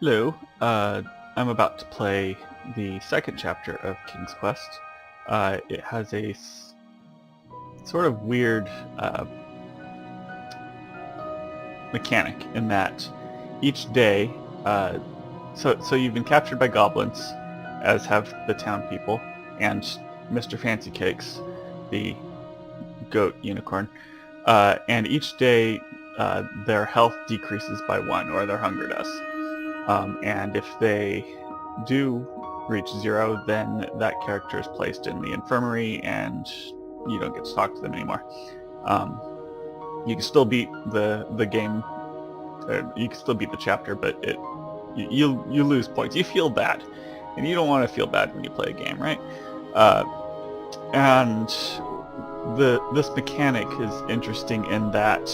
Hello, I'm about to play the second chapter of King's Quest. It has a sort of weird mechanic in that each day, so you've been captured by goblins, as have the town people, and Mr. Fancy Cakes, the goat unicorn, and each day their health decreases by 1, or their hunger does. And if they do reach 0, then that character is placed in the infirmary and you don't get to talk to them anymore. You can still beat the game, you can still beat the chapter, but you lose points. You feel bad, and you don't want to feel bad when you play a game, right? And this mechanic is interesting in that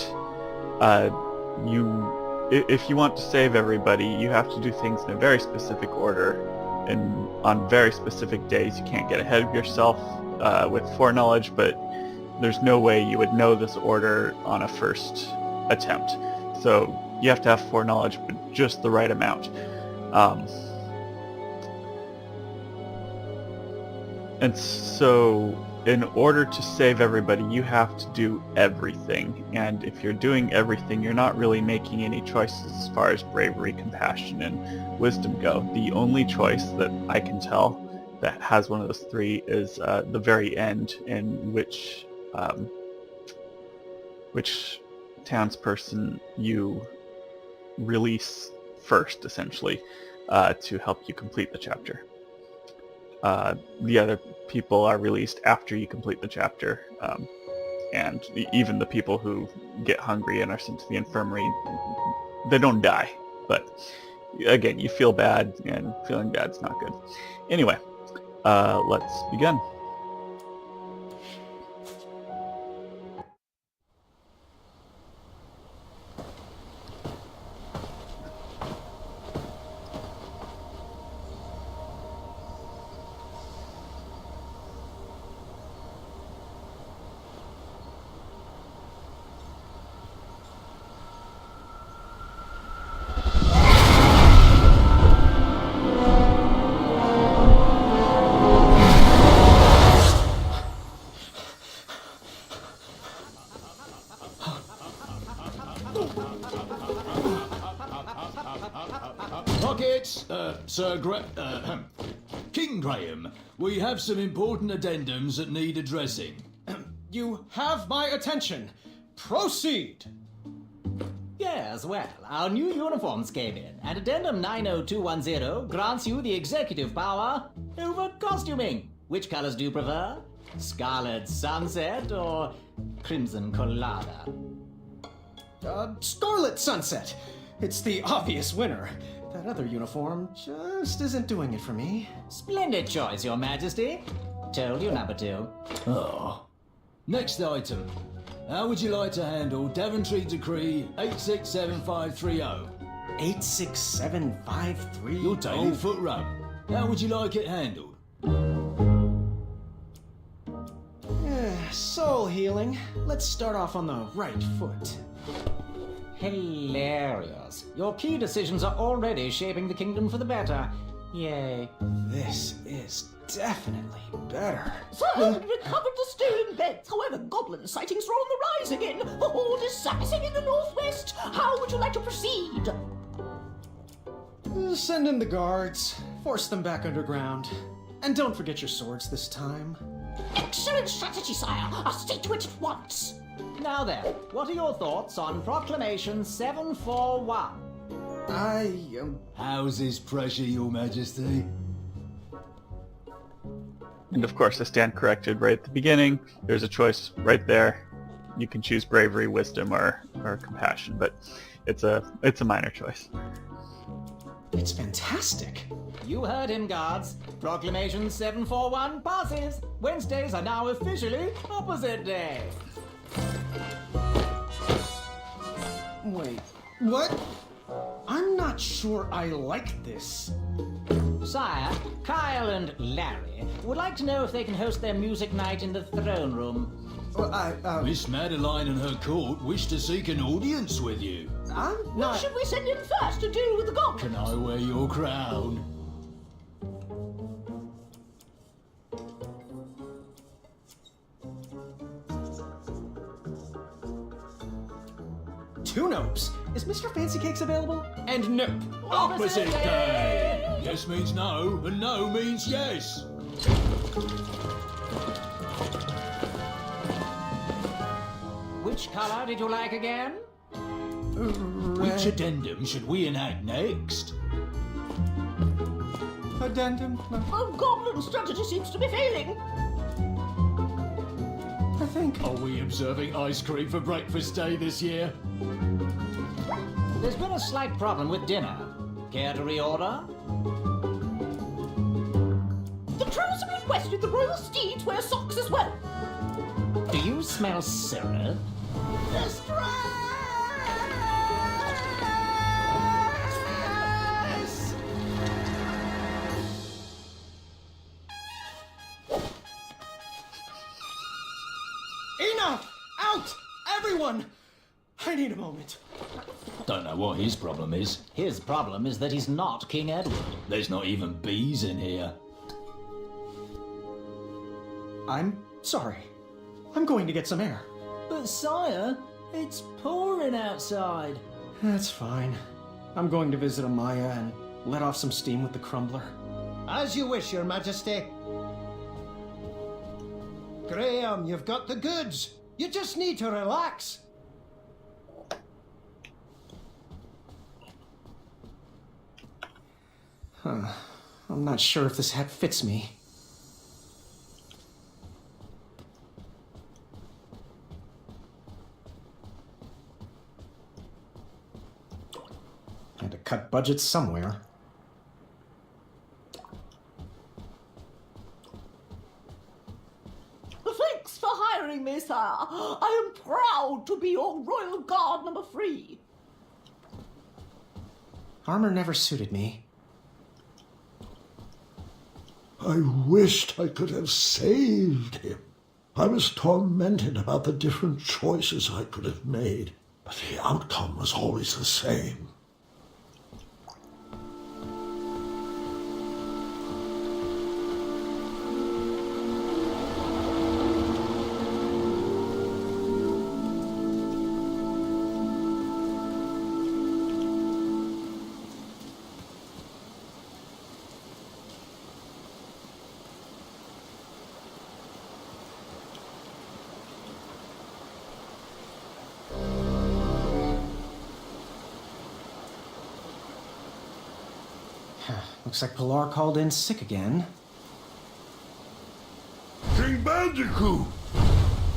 if you want to save everybody, you have to do things in a very specific order, and on very specific days. You can't get ahead of yourself with foreknowledge, but there's no way you would know this order on a first attempt. So you have to have foreknowledge, but just the right amount. And so in order to save everybody, you have to do everything. And if you're doing everything, you're not really making any choices as far as bravery, compassion, and wisdom go. The only choice that I can tell that has one of those three is the very end, in which townsperson you release first, essentially, to help you complete the chapter. The other people are released after you complete the chapter, and even the people who get hungry and are sent to the infirmary, they don't die, but again, you feel bad, and feeling bad's not good. Anyway, let's begin. Pockets, King Graham, we have some important addendums that need addressing. You have my attention. Proceed. Yes, well, our new uniforms came in, and Addendum 90210 grants you the executive power over costuming. Which colors do you prefer? Scarlet Sunset or Crimson Colada? Scarlet Sunset. It's the obvious winner. That other uniform just isn't doing it for me. Splendid choice, Your Majesty. Told you, number 2. Oh. Next item. How would you like to handle Daventry Decree 867530? 86753. Your daily foot rub. How would you like it handled? Soul healing. Let's start off on the right foot. Hilarious. Your key decisions are already shaping the kingdom for the better. Yay. This is definitely better. Sir, we've recovered the stolen beds. However, goblin sightings are on the rise again. The horde is surfacing in the northwest. How would you like to proceed? Send in the guards. Force them back underground. And don't forget your swords this time. Excellent strategy, sire. I'll see to it at once. Now then, what are your thoughts on Proclamation 741? How's this pressure, Your Majesty? And of course, I stand corrected right at the beginning. There's a choice right there. You can choose bravery, wisdom, or compassion, but it's a minor choice. It's fantastic. You heard him, guards. Proclamation 741 passes. Wednesdays are now officially opposite day. Wait, what? I'm not sure I like this. Sire, Kyle and Larry would like to know if they can host their music night in the throne room. Well, Miss Madeline and her court wish to seek an audience with you. I'm Who not... should we send in first to deal with the goblins? Can I wear your crown? Two nopes. Is Mr. Fancy Cakes available? And nope. Opposite day! Yes means no, and no means yes. Which color did you like again? Which addendum should we enact next? Addendum? The goblin strategy seems to be failing. I think... Are we observing ice cream for breakfast day this year? There's been a slight problem with dinner. Care to reorder? The trolls have requested the royal steeds wear socks as well. Do you smell syrup? Enough! Out! Everyone! I need a moment. Don't know what his problem is. His problem is that he's not King Edward. There's not even bees in here. I'm sorry. I'm going to get some air. But sire, it's pouring outside. That's fine. I'm going to visit Amaya and let off some steam with the crumbler. As you wish, Your Majesty. Graham, you've got the goods. You just need to relax. I'm not sure if this hat fits me. Had to cut budgets somewhere. Thanks for hiring me, sir. I am proud to be your royal guard number 3. Armor never suited me. I wished I could have saved him. I was tormented about the different choices I could have made, but the outcome was always the same. Looks like Pilar called in sick again. King Bandicoot!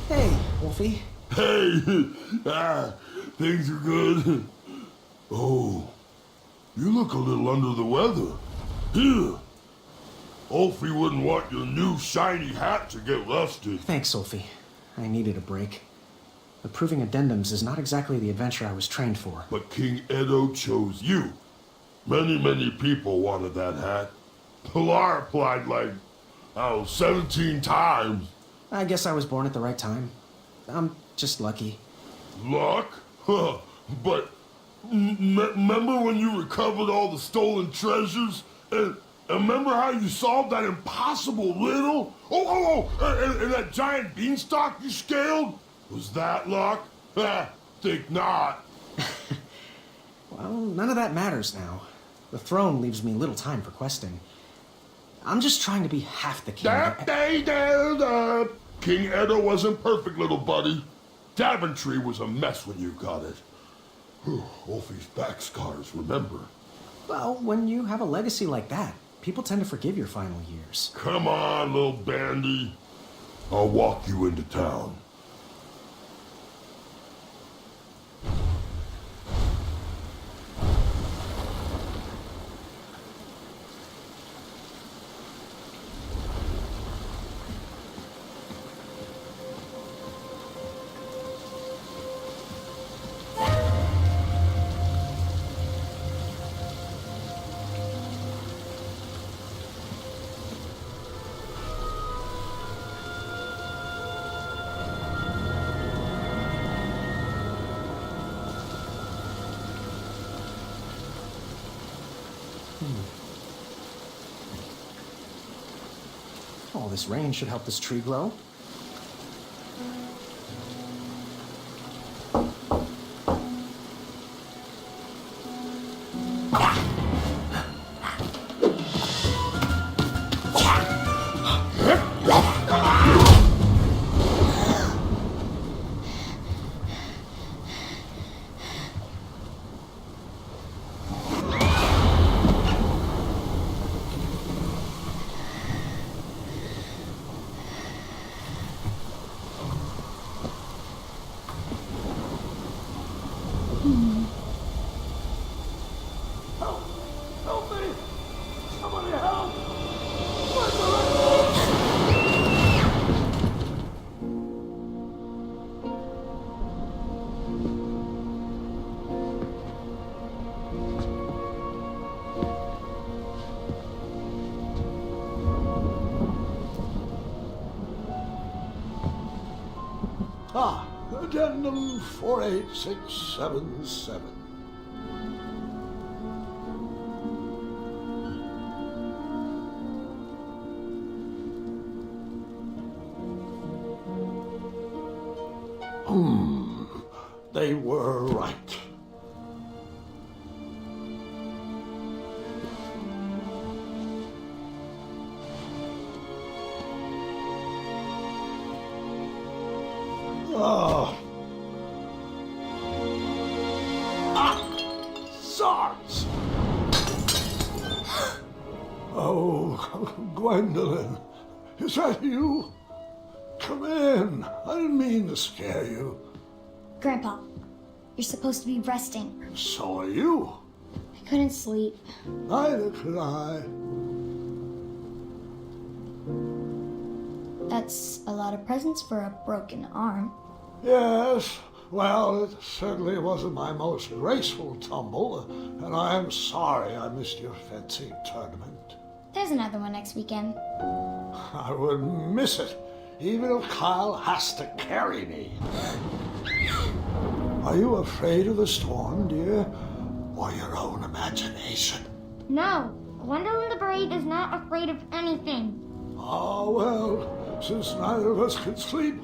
Hey, Wolfie. Hey! Things are good. Oh, you look a little under the weather. Here. Wolfie wouldn't want your new shiny hat to get rusted. Thanks, Wolfie. I needed a break. Approving addendums is not exactly the adventure I was trained for. But King Edo chose you. Many people wanted that hat. Pilar applied like, 17 times. I guess I was born at the right time. I'm just lucky. Luck? Huh. But remember when you recovered all the stolen treasures? And remember how you solved that impossible riddle? And that giant beanstalk you scaled? Was that luck? Think not. Well, none of that matters now. The throne leaves me little time for questing. I'm just trying to be half the king. King Edo wasn't perfect, little buddy. Daventry was a mess when you got it. Wolfie's back scars, remember? Well, when you have a legacy like that, people tend to forgive your final years. Come on, little bandy. I'll walk you into town. All this rain should help this tree grow. Help me! Somebody help! Addendum 48677. They were right. Zods! Oh, Gwendolyn, is that you? Come in. I didn't mean to scare you. Grandpa, you're supposed to be resting. So are you. I couldn't sleep. Neither could I. That's a lot of presents for a broken arm. Yes, well, it certainly wasn't my most graceful tumble, and I am sorry I missed your fencing tournament. There's another one next weekend. I wouldn't miss it, even if Kyle has to carry me. Are you afraid of the storm, dear? Or your own imagination? No, Gwendolyn the Brave is not afraid of anything. Ah, well, since neither of us could sleep,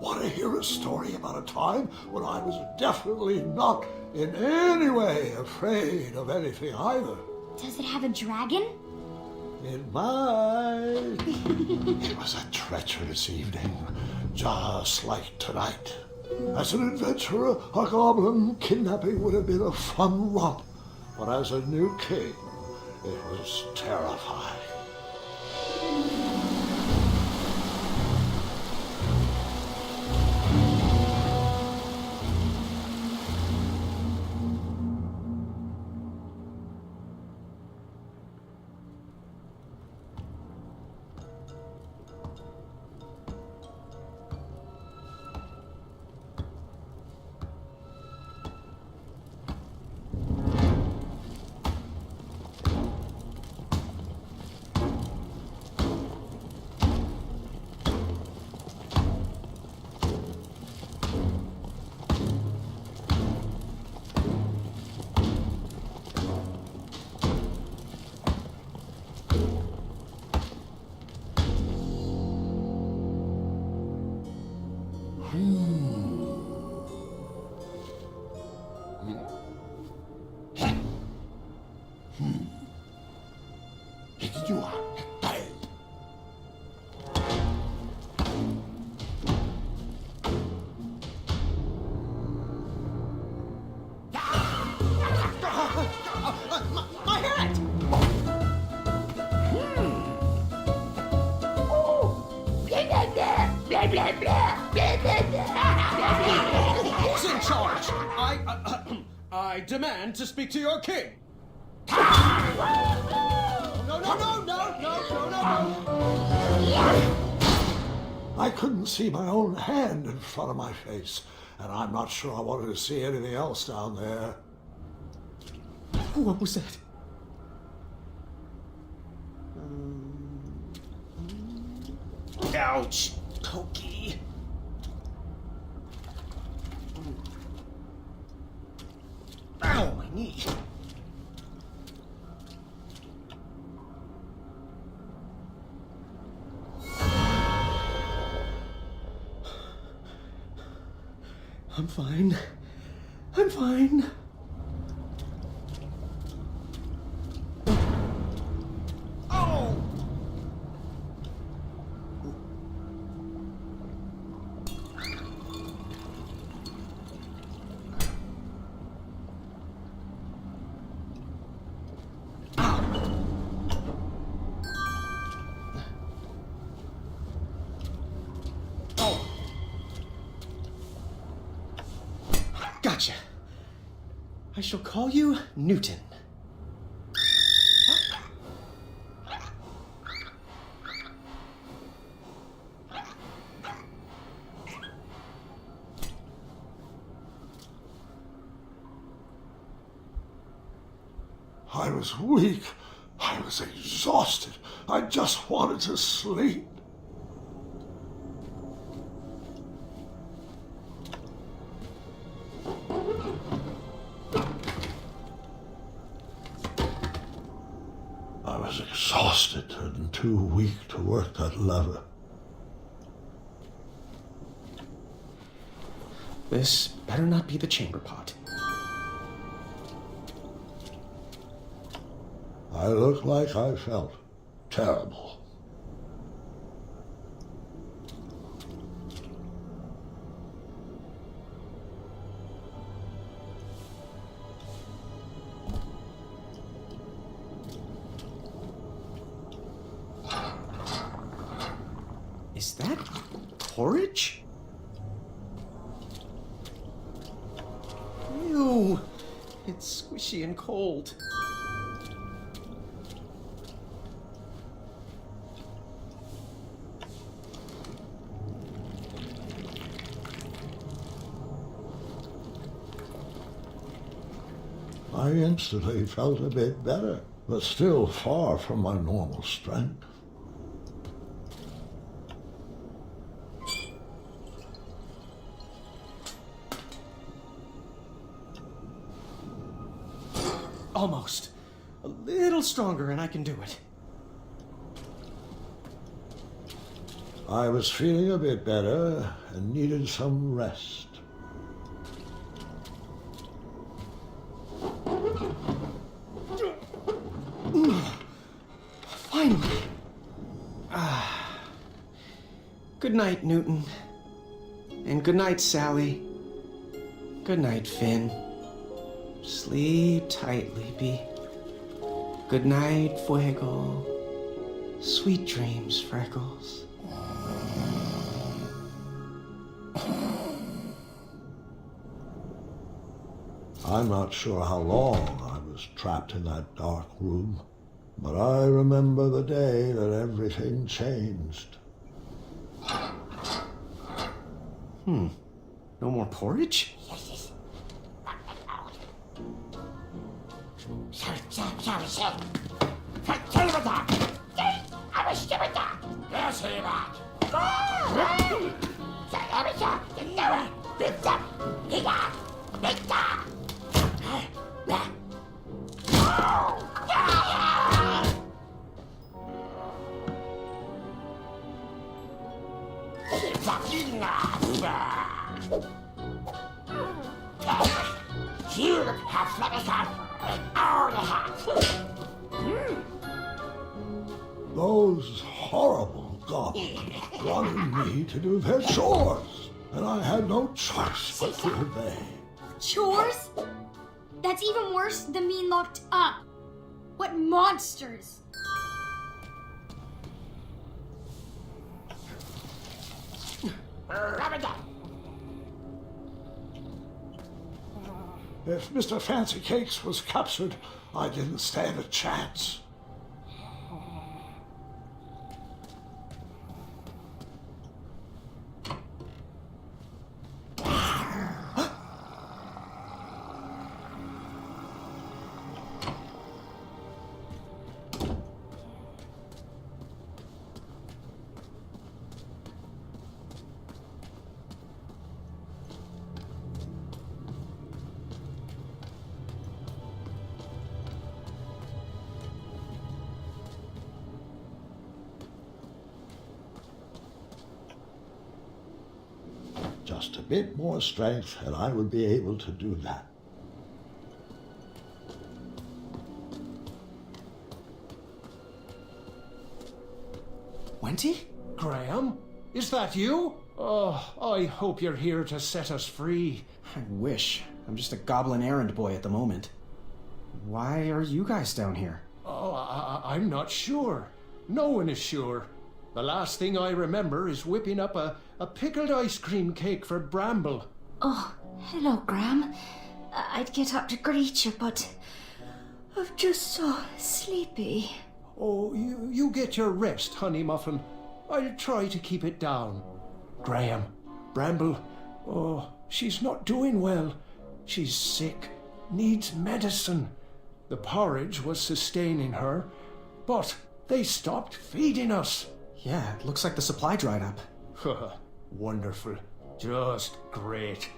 want to hear a story about a time when I was definitely not in any way afraid of anything either? Does it have a dragon? It might. It was a treacherous evening, just like tonight. As an adventurer, a goblin kidnapping would have been a fun romp, but as a new king, it was terrifying. My hat! Who's in charge? I demand to speak to your king. No. I couldn't see my own hand in front of my face, and I'm not sure I wanted to see anything else down there. What was that? Ouch. Pokey. Ow, my knee. I'm fine. I'm fine. Oh! Gotcha. I shall call you Newton. I was weak. I was exhausted. I just wanted to sleep. I was exhausted and too weak to work that lever. This better not be the chamber pot. I looked like I felt terrible. Is that porridge? Ew. It's squishy and cold. I instantly felt a bit better, but still far from my normal strength. Almost. A little stronger and I can do it. I was feeling a bit better and needed some rest. Finally. Good night, Newton. And good night, Sally. Good night, Finn. Sleep tight, Leapy. Good night, Fuego. Sweet dreams, Freckles. I'm not sure how long I was trapped in that dark room, but I remember the day that everything changed. No more porridge? Those horrible goblins wanted me to do their chores, and I had no choice but to obey. Chores? That's even worse than being locked up. What monsters! If Mr. Fancy Cakes was captured, I didn't stand a chance. Just a bit more strength, and I would be able to do that. Wenty? Graham? Is that you? Oh, I hope you're here to set us free. I wish. I'm just a goblin errand boy at the moment. Why are you guys down here? Oh, I'm not sure. No one is sure. The last thing I remember is whipping up a pickled ice cream cake for Bramble. Oh, hello, Graham. I'd get up to greet you, but I'm just so sleepy. Oh, you get your rest, Honey Muffin. I'll try to keep it down. Graham, Bramble, oh, she's not doing well. She's sick, needs medicine. The porridge was sustaining her, but they stopped feeding us. Yeah, it looks like the supply dried up. Wonderful. Just great.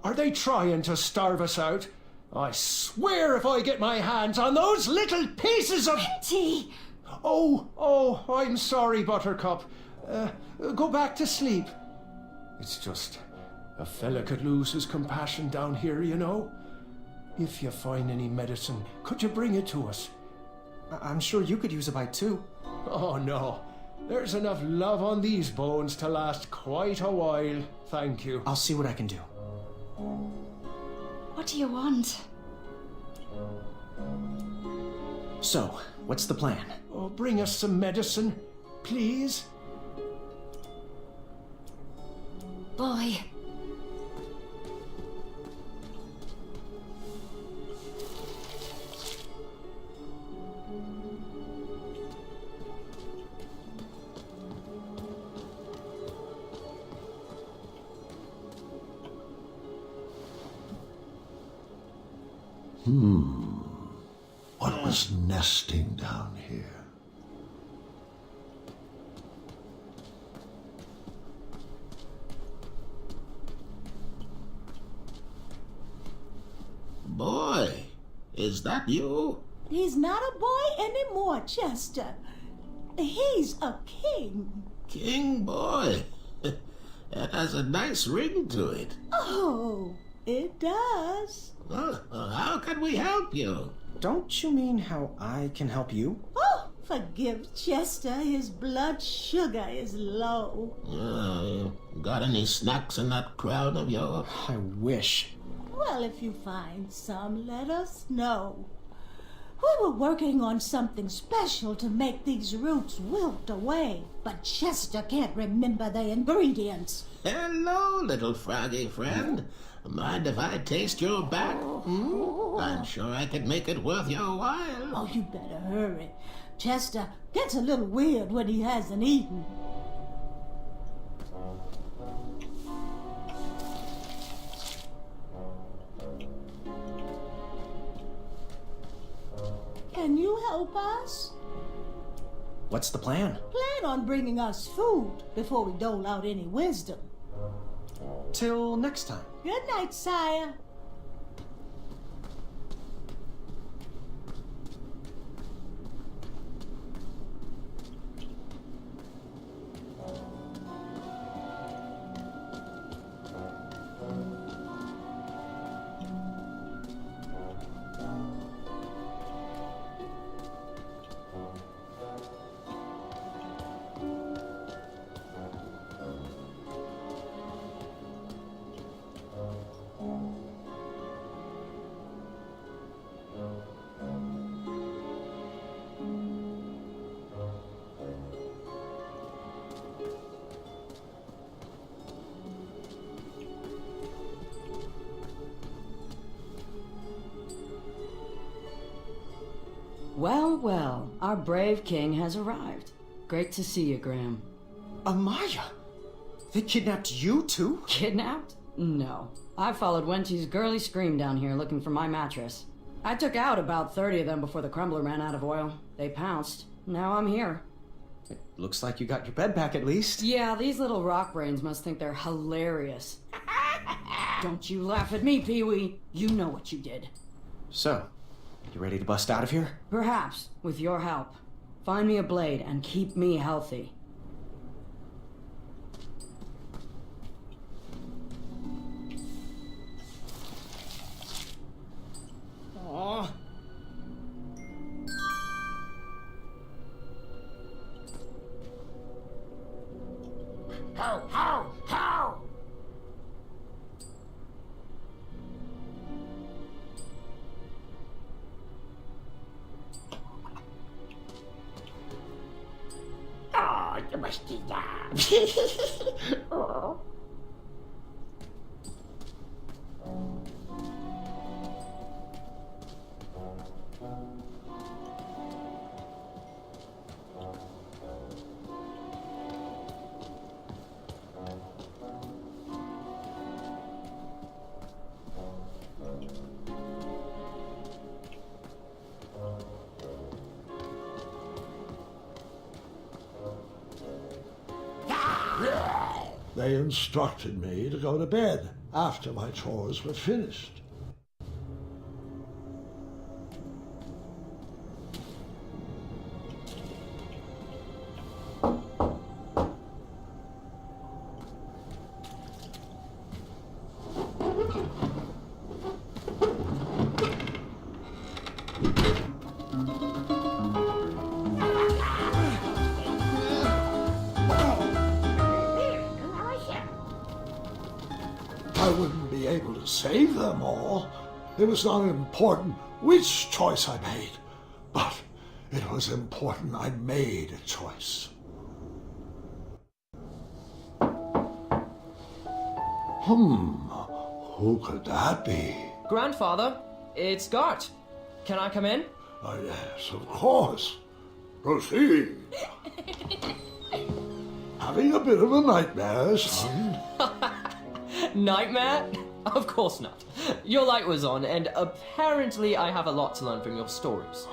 Are they trying to starve us out? I swear if I get my hands on those little pieces of... Tea! Oh, I'm sorry, Buttercup. Go back to sleep. It's just... a fella could lose his compassion down here, you know. If you find any medicine, could you bring it to us? I'm sure you could use a bite too. Oh, no. There's enough love on these bones to last quite a while. Thank you. I'll see what I can do. What do you want? So, what's the plan? Oh, bring us some medicine, please. Boy. What was nesting down here? Boy, is that you? He's not a boy anymore, Chester. He's a king. King boy. That has a nice ring to it. Oh, it does. How can we help you? Don't you mean how I can help you? Oh, forgive Chester. His blood sugar is low. Got any snacks in that crown of yours? I wish. Well, if you find some, let us know. We were working on something special to make these roots wilt away, but Chester can't remember the ingredients. Hello, little froggy friend. Mind if I taste your back? I'm sure I could make it worth your while. Oh, you better hurry. Chester gets a little weird when he hasn't eaten. Can you help us? What's the plan? Plan on bringing us food before we dole out any wisdom. Till next time. Good night, sire. Well, well, our brave king has arrived. Great to see you, Graham. Amaya! They kidnapped you too? Kidnapped? No. I followed Wenty's girly scream down here looking for my mattress. I took out about 30 of them before the crumbler ran out of oil. They pounced. Now I'm here. It looks like you got your bed back at least. Yeah, these little rock brains must think they're hilarious. Don't you laugh at me, Pee-wee. You know what you did. So, you ready to bust out of here? Perhaps, with your help. Find me a blade and keep me healthy. How? Oh, you must be that. Oh. They instructed me to go to bed after my chores were finished. I wouldn't be able to save them all. It was not important which choice I made, but it was important I made a choice. Who could that be? Grandfather, it's Gart. Can I come in? Yes, of course. Proceed. Having a bit of a nightmare, son? Nightmare? Of course not. Your light was on, and apparently I have a lot to learn from your stories.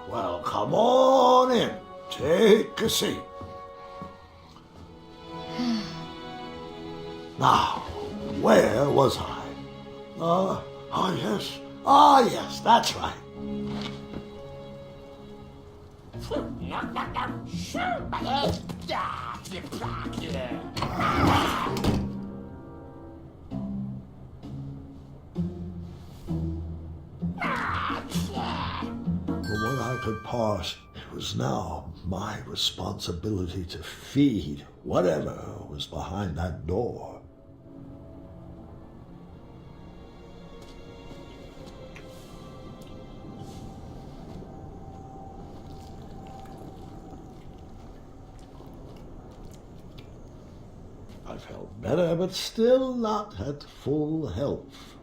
Well, come on in. Take a seat. Now, where was I? Yes, that's right. From what I could parse, it was now my responsibility to feed whatever was behind that door. I felt better, but still not at full health.